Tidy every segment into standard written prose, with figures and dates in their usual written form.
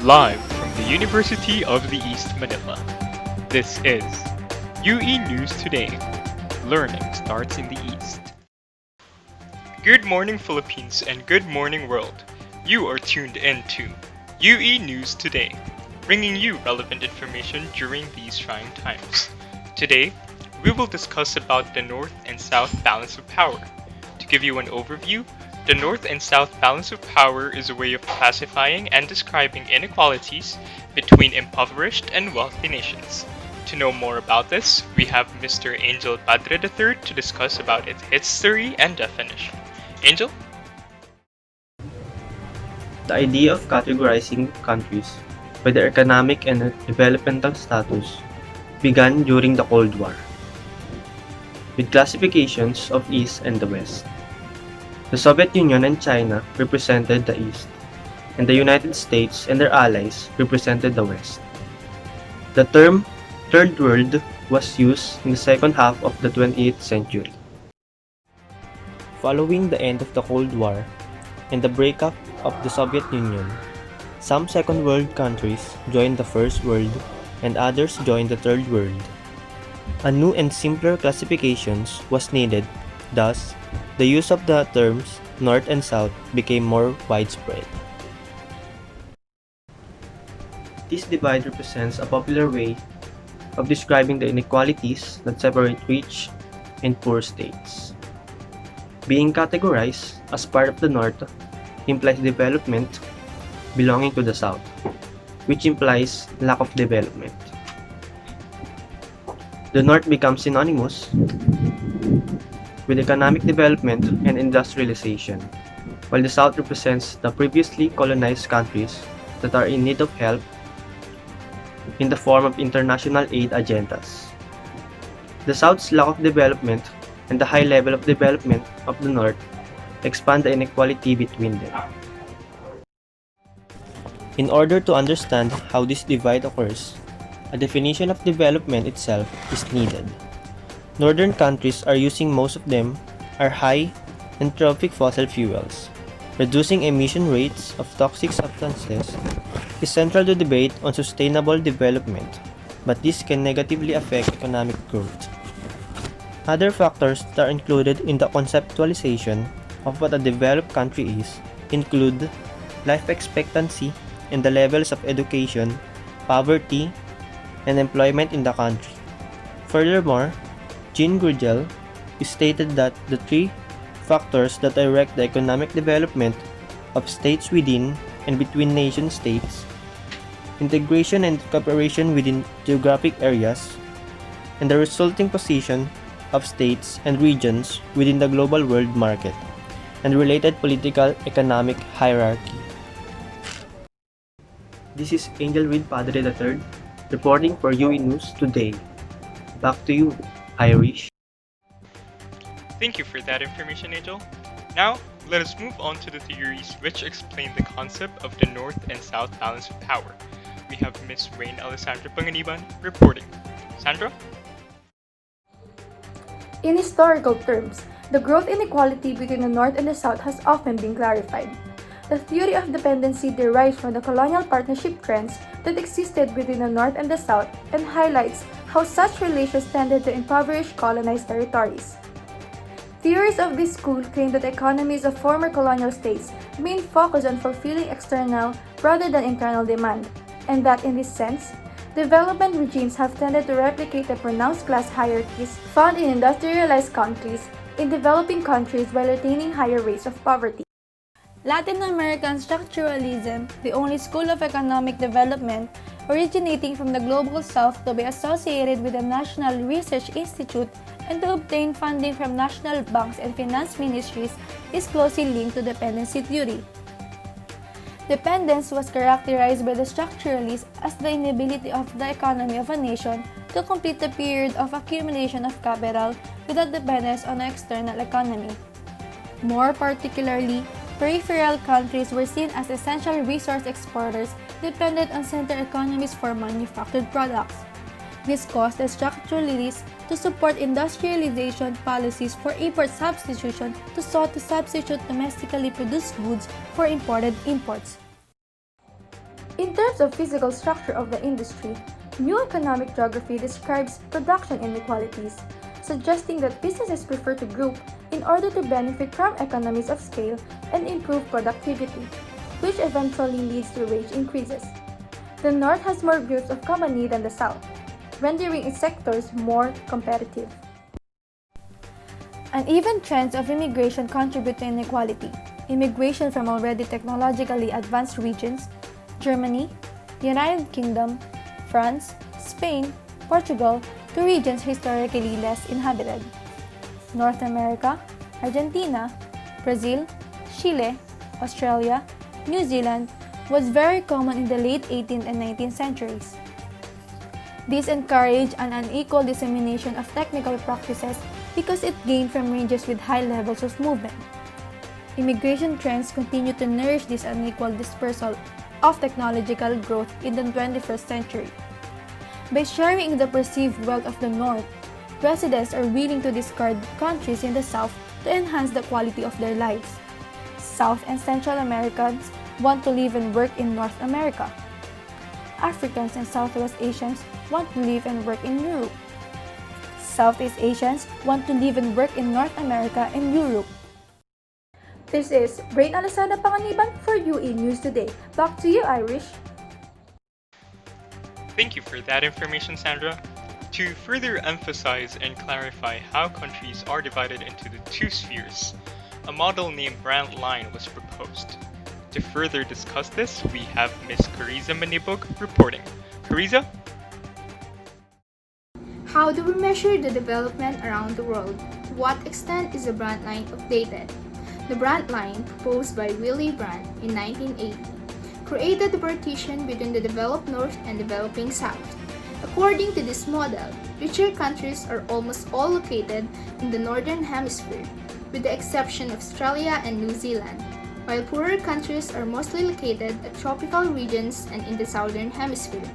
Live from the University of the East Manila, this is UE News Today. Learning starts in the East. Good morning, Philippines, and good morning, world. You are tuned into UE News Today, bringing you relevant information during these trying times. Today, we will discuss about the North and South balance of power. To give you an overview, the North and South balance of power is a way of classifying and describing inequalities between impoverished and wealthy nations. To know more about this, we have Mr. Angel Padre III to discuss about its history and definition. Angel? The idea of categorizing countries by their economic and developmental status began during the Cold War, with classifications of East and the West. The Soviet Union and China represented the East, and the United States and their allies represented the West. The term Third World was used in the second half of the 20th century. Following the end of the Cold War and the breakup of the Soviet Union, some Second World countries joined the First World and others joined the Third World. A new and simpler classifications was needed, thus, the use of the terms North and South became more widespread. This divide represents a popular way of describing the inequalities that separate rich and poor states. Being categorized as part of the North implies development belonging to the South, which implies lack of development. The North becomes synonymous with economic development and industrialization, while the South represents the previously colonized countries that are in need of help in the form of international aid agendas. The South's lack of development and the high level of development of the North expand the inequality between them. In order to understand how this divide occurs, a definition of development itself is needed. Northern countries are using most of them are high entrophic fossil fuels. Reducing emission rates of toxic substances is central to debate on sustainable development, but this can negatively affect economic growth. Other factors that are included in the conceptualization of what a developed country is include life expectancy and the levels of education, poverty, and employment in the country. Furthermore, Jean Grugel stated that the three factors that direct the economic development of states within and between nation-states, integration and cooperation within geographic areas, and the resulting position of states and regions within the global world market, and related political economic hierarchy. This is Angel Padre III reporting for UE News Today. Back to you, Irish. Thank you for that information, Angel. Now, let us move on to the theories which explain the concept of the North and South balance of power. We have Ms. Rain Alessandra Panganiban reporting. Sandra? In historical terms, the growth inequality between the North and the South has often been clarified. The theory of dependency derives from the colonial partnership trends that existed between the North and the South and highlights how such relations tended to impoverish colonized territories. Theories of this school claim that the economies of former colonial states remain focused on fulfilling external rather than internal demand, and that in this sense, development regimes have tended to replicate the pronounced class hierarchies found in industrialized countries in developing countries while retaining higher rates of poverty. Latin American structuralism, the only school of economic development originating from the global south to be associated with the National Research Institute and to obtain funding from national banks and finance ministries, is closely linked to dependency theory. Dependence was characterized by the structuralists as the inability of the economy of a nation to complete the period of accumulation of capital without dependence on the external economy. More particularly, peripheral countries were seen as essential resource exporters dependent on center economies for manufactured products. This caused the structuralists to support industrialization policies for import substitution to sought to substitute domestically produced goods for imported imports. In terms of physical structure of the industry, new economic geography describes production inequalities, suggesting that businesses prefer to group in order to benefit from economies of scale and improve productivity, which eventually leads to wage increases. The North has more groups of company than the South, rendering its sectors more competitive. Uneven trends of immigration contribute to inequality. Immigration from already technologically advanced regions, Germany, United Kingdom, France, Spain, Portugal, to regions historically less inhabited. North America, Argentina, Brazil, Chile, Australia, New Zealand was very common in the late 18th and 19th centuries. This encouraged an unequal dissemination of technical practices because it gained from regions with high levels of movement. Immigration trends continue to nourish this unequal dispersal of technological growth in the 21st century. By sharing in the perceived wealth of the North, residents are willing to discard countries in the South to enhance the quality of their lives. South and Central Americans want to live and work in North America. Africans and Southwest Asians want to live and work in Europe. Southeast Asians want to live and work in North America and Europe. This is Brain Alasada Panganiban for UE News Today. Back to you, Irish. Thank you for that information, Sandra. To further emphasize and clarify how countries are divided into the two spheres, a model named Brand Line was proposed. To further discuss this, we have Ms. Carissa MANIBUG reporting. Carissa? How do we measure the development around the world? To what extent is the brand line updated? The brand line, proposed by Willy Brandt in 1980, created a partition between the developed North and developing South. According to this model, richer countries are almost all located in the Northern Hemisphere, with the exception of Australia and New Zealand, while poorer countries are mostly located at tropical regions and in the Southern Hemisphere.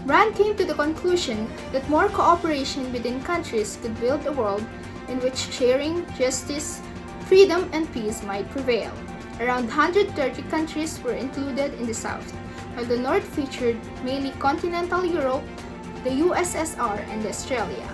Brandt came to the conclusion that more cooperation between countries could build a world in which sharing, justice, freedom, and peace might prevail. Around 130 countries were included in the South, while the North featured mainly continental Europe, the USSR, and Australia.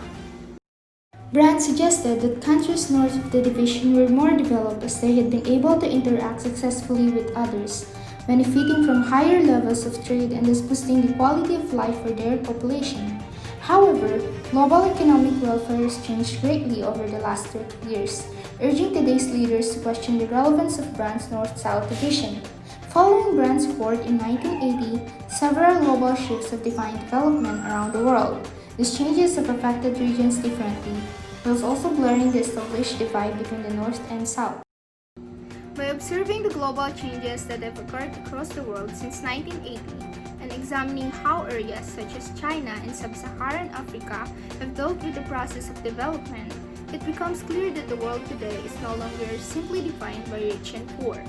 Brandt suggested that countries north of the division were more developed as they had been able to interact successfully with others, benefiting from higher levels of trade and thus boosting the quality of life for their population. However, global economic welfare has changed greatly over the last 30 years, urging today's leaders to question the relevance of Brandt's North-South division. Following Brandt's report in 1980, several global shifts have defined development around the world. These changes have affected regions differently, whilst also blurring the established divide between the North and South. By observing the global changes that have occurred across the world since 1980 and examining how areas such as China and Sub-Saharan Africa have dealt with the process of development, it becomes clear that the world today is no longer simply defined by rich and poor.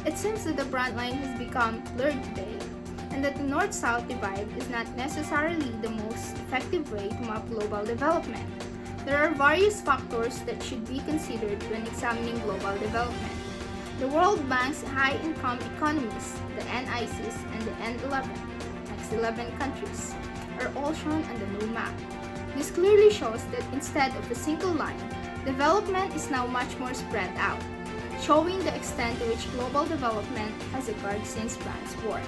It seems that the brand line has become blurred today, and that the North-South divide is not necessarily the most effective way to map global development. There are various factors that should be considered when examining global development. The World Bank's high-income economies, the NICs, and the N11, next 11 countries, are all shown on the new map. This clearly shows that instead of a single line, development is now much more spread out, showing the extent to which global development has occurred since Brandt's work.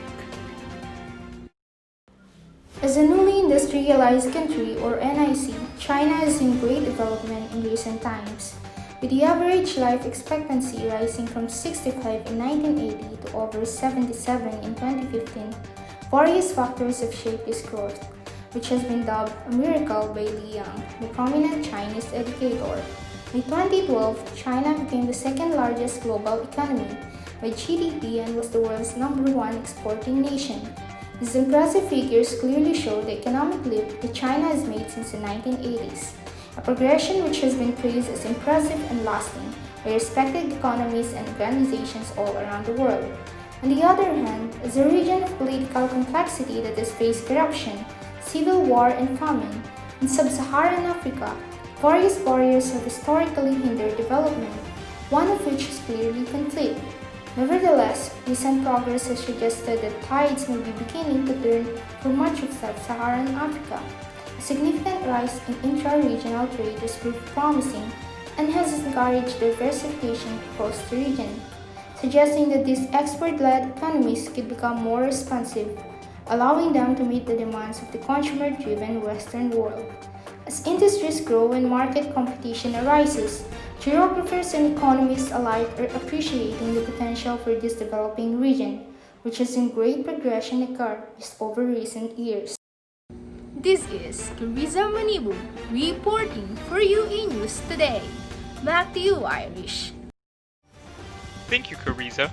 As a newly industrialized country, or NIC, China has seen great development in recent times, with the average life expectancy rising from 65 in 1980 to over 77 in 2015. Various factors have shaped this growth, which has been dubbed a miracle by Li Yang, the prominent Chinese educator. By 2012, China became the second largest global economy by GDP and was the world's #1 exporting nation. These impressive figures clearly show the economic leap that China has made since the 1980s, a progression which has been praised as impressive and lasting by respected economies and organizations all around the world. On the other hand, as a region of political complexity that has faced corruption, civil war, and famine, in Sub-Saharan Africa, various barriers have historically hindered development, one of which is clearly conflict. Nevertheless, recent progress has suggested that tides may be beginning to turn for much of sub-Saharan Africa. A significant rise in intra-regional trade has proved promising and has encouraged diversification across the region, suggesting that these export-led economies could become more responsive, allowing them to meet the demands of the consumer-driven Western world. As industries grow and market competition arises, geographers and economists alike are appreciating the potential for this developing region, which has seen great progression occur over recent years. This is Carissa Manibug reporting for UE News Today. Back to you, Irish. Thank you, Carissa.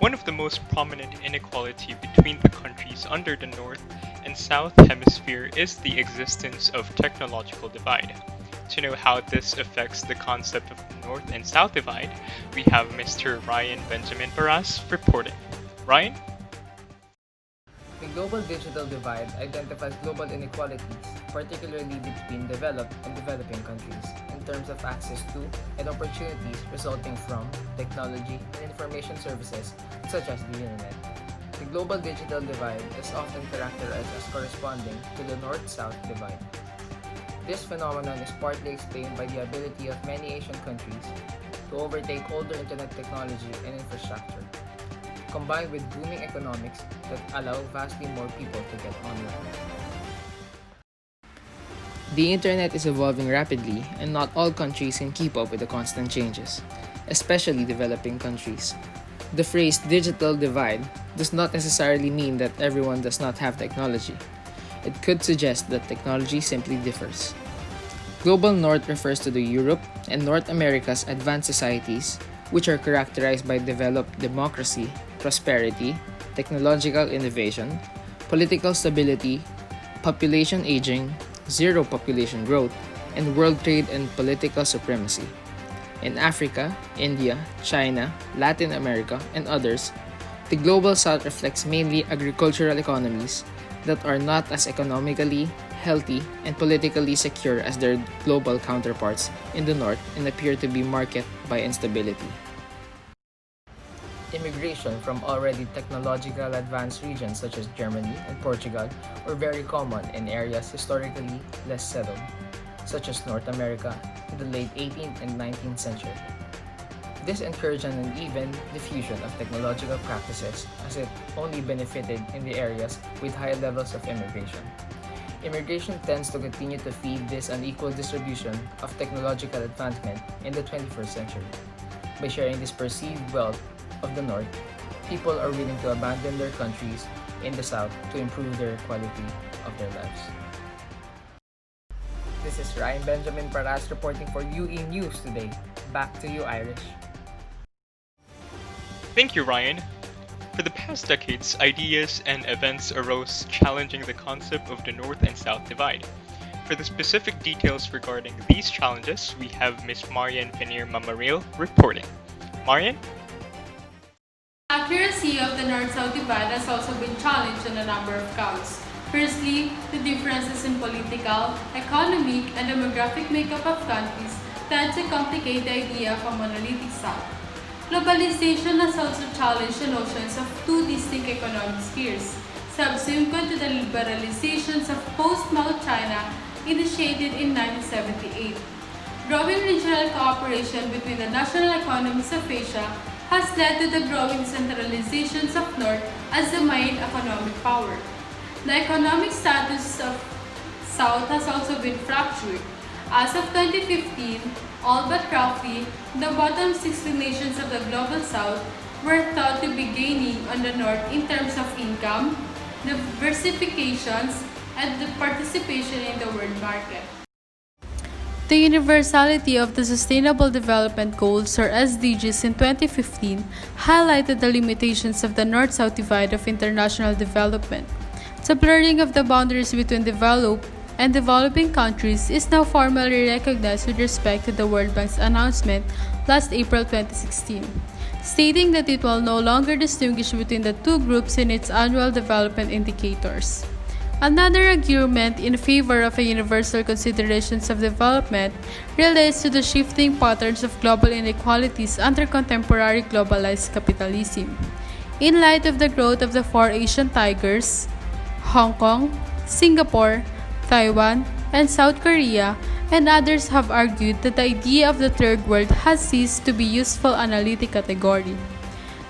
One of the most prominent inequality between the countries under the North and South Hemisphere is the existence of technological divide. To know how this affects the concept of the North and South divide, we have Mr. Ryan Benjamin Paras reporting. Ryan? The global digital divide identifies global inequalities, particularly between developed and developing countries, in terms of access to and opportunities resulting from technology and information services such as the Internet. The global digital divide is often characterized as corresponding to the North-South divide. This phenomenon is partly explained by the ability of many Asian countries to overtake older Internet technology and infrastructure, combined with booming economics that allow vastly more people to get online. The Internet is evolving rapidly, and not all countries can keep up with the constant changes, especially developing countries. The phrase digital divide does not necessarily mean that everyone does not have technology. It could suggest that technology simply differs. Global North refers to the Europe and North America's advanced societies, which are characterized by developed democracy, prosperity, technological innovation, political stability, population aging, zero population growth, and world trade and political supremacy. In Africa, India, China, Latin America, and others, the Global South reflects mainly agricultural economies that are not as economically healthy and politically secure as their global counterparts in the North and appear to be marked by instability. Immigration from already technological advanced regions such as Germany and Portugal were very common in areas historically less settled, such as North America in the late 18th and 19th century. This encouraged an uneven diffusion of technological practices as it only benefited in the areas with high levels of immigration. Immigration tends to continue to feed this unequal distribution of technological advancement in the 21st century. By sharing this perceived wealth of the North, people are willing to abandon their countries in the South to improve their quality of their lives. This is Ryan Benjamin Paras reporting for UE News Today. Back to you, Irish. Thank you, Ryan. For the past decades, ideas and events arose challenging the concept of the North and South divide. For the specific details regarding these challenges, we have Ms. Marian MAMARIL reporting. Marian? Accuracy of the North-South divide has also been challenged on a number of counts. Firstly, the differences in political, economic, and demographic makeup of countries tend to complicate the idea of a monolithic South. Globalization has also challenged the notions of two distinct economic spheres, subsequent to the liberalizations of post-Mao China initiated in 1978. Growing regional cooperation between the national economies of Asia has led to the growing centralizations of North as the main economic power. The economic status of South has also been fractured. As of 2015, all but roughly the bottom 60 nations of the Global South were thought to be gaining on the North in terms of income, diversifications, and the participation in the world market. The universality of the Sustainable Development Goals, or SDGs, in 2015 highlighted the limitations of the North-South divide of international development. The blurring of the boundaries between developed and developing countries is now formally recognized with respect to the World Bank's announcement last April 2016, stating that it will no longer distinguish between the two groups in its annual development indicators. Another argument in favor of a universal considerations of development relates to the shifting patterns of global inequalities under contemporary globalized capitalism. In light of the growth of the four Asian tigers, Hong Kong, Singapore, Taiwan, and South Korea, and others have argued that the idea of the third world has ceased to be a useful analytic category.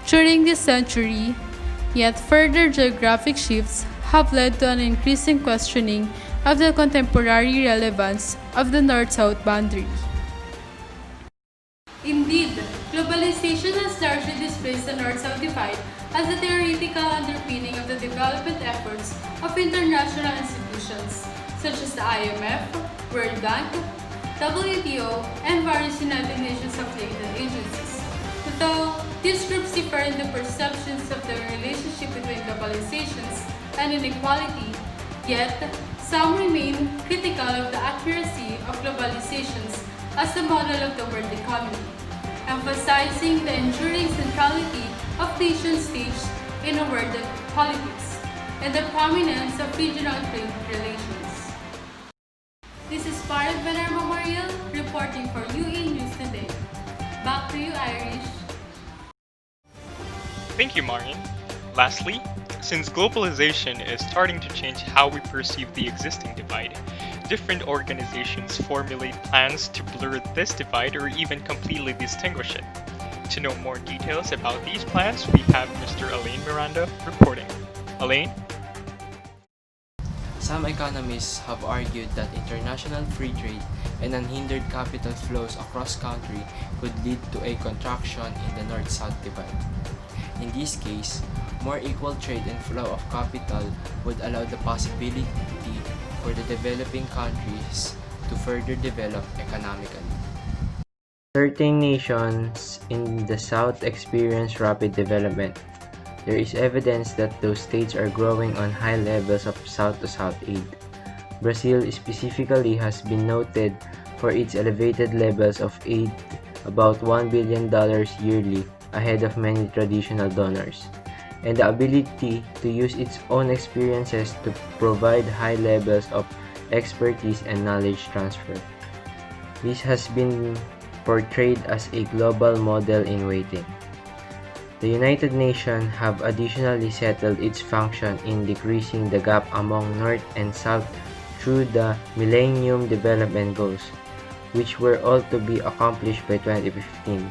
During this century, yet further geographic shifts have led to an increasing questioning of the contemporary relevance of the North-South boundary. Indeed, globalization has largely displaced the North-South divide as the theoretical underpinning of the development efforts of international institutions such as the IMF, World Bank, WTO, and various United Nations affiliated agencies. Though these groups differ in the perceptions of the relationship between globalizations and inequality, yet some remain critical of the accuracy of globalizations as the model of the world economy, emphasizing the enduring centrality of nation-states in a world politics and the prominence of regional trade relations. This is part of MAMARIL reporting for UE News Today. Back to you, Irish. Thank you, Marian. Lastly, since globalization is starting to change how we perceive the existing divide, different organizations formulate plans to blur this divide or even completely distinguish it. To know more details about these plans, we have Mr. Alain Miranda reporting. Alain? Some economists have argued that international free trade and unhindered capital flows across country could lead to a contraction in the North-South divide. In this case, more equal trade and flow of capital would allow the possibility for the developing countries to further develop economically. Certain nations in the South experience rapid development. There is evidence that those states are growing on high levels of South-to-South aid. Brazil specifically has been noted for its elevated levels of aid, about $1 billion yearly, ahead of many traditional donors, and the ability to use its own experiences to provide high levels of expertise and knowledge transfer. This has been portrayed as a global model in waiting. The United Nations have additionally settled its function in decreasing the gap among North and South through the Millennium Development Goals, which were all to be accomplished by 2015.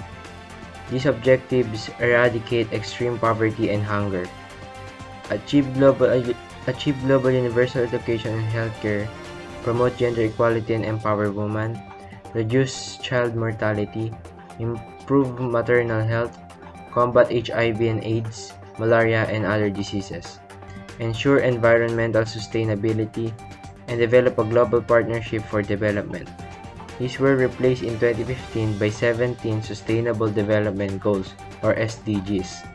These objectives eradicate extreme poverty and hunger, achieve global universal education and healthcare, promote gender equality and empower women, reduce child mortality, improve maternal health, combat HIV and AIDS, malaria and other diseases, ensure environmental sustainability, and develop a global partnership for development. These were replaced in 2015 by 17 Sustainable Development Goals, or SDGs.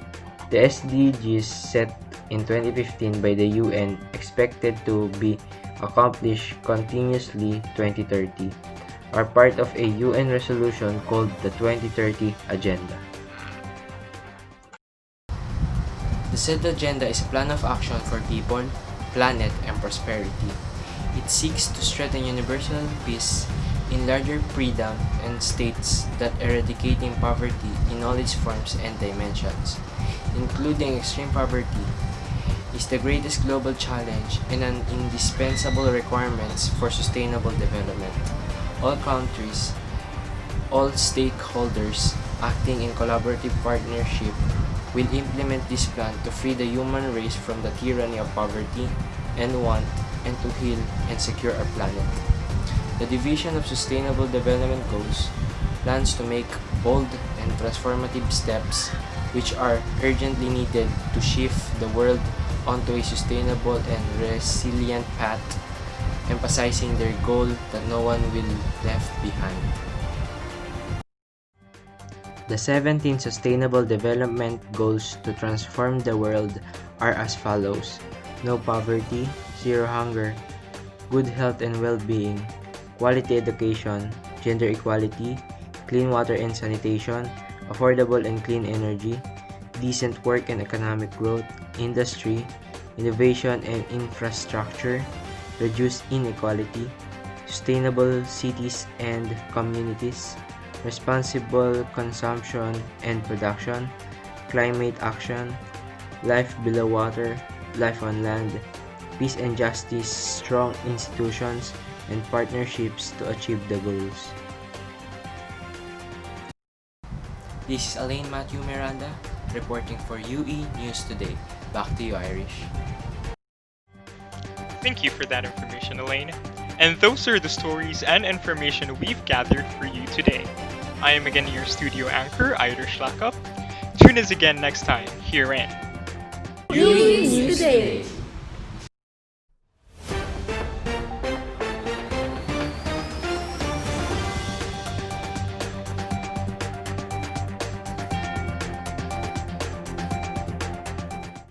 The SDGs set in 2015 by the UN expected to be accomplished continuously 2030 are part of a UN resolution called the 2030 Agenda. The said agenda is a plan of action for people, planet, and prosperity. It seeks to strengthen universal peace in larger freedom and states that eradicating poverty in all its forms and dimensions, including extreme poverty, is the greatest global challenge and an indispensable requirement for sustainable development. All countries, all stakeholders acting in collaborative partnership will implement this plan to free the human race from the tyranny of poverty and want and to heal and secure our planet. The Division of Sustainable Development Goals plans to make bold and transformative steps which are urgently needed to shift the world onto a sustainable and resilient path, emphasizing their goal that no one will be left behind. The 17 Sustainable Development Goals to transform the world are as follows: no poverty, zero hunger, good health and well-being, quality education, gender equality, clean water and sanitation, affordable and clean energy, decent work and economic growth, industry, innovation and infrastructure, reduce inequality, sustainable cities and communities, responsible consumption and production, climate action, life below water, life on land, peace and justice, strong institutions, and partnerships to achieve the goals. This is Elaine Matthew Miranda, reporting for UE News Today. Back to you, Irish. Thank you for that information, Elaine. And those are the stories and information we've gathered for you today. I am again your studio anchor, Irish LACAP. Tune us again next time here in UE News Today.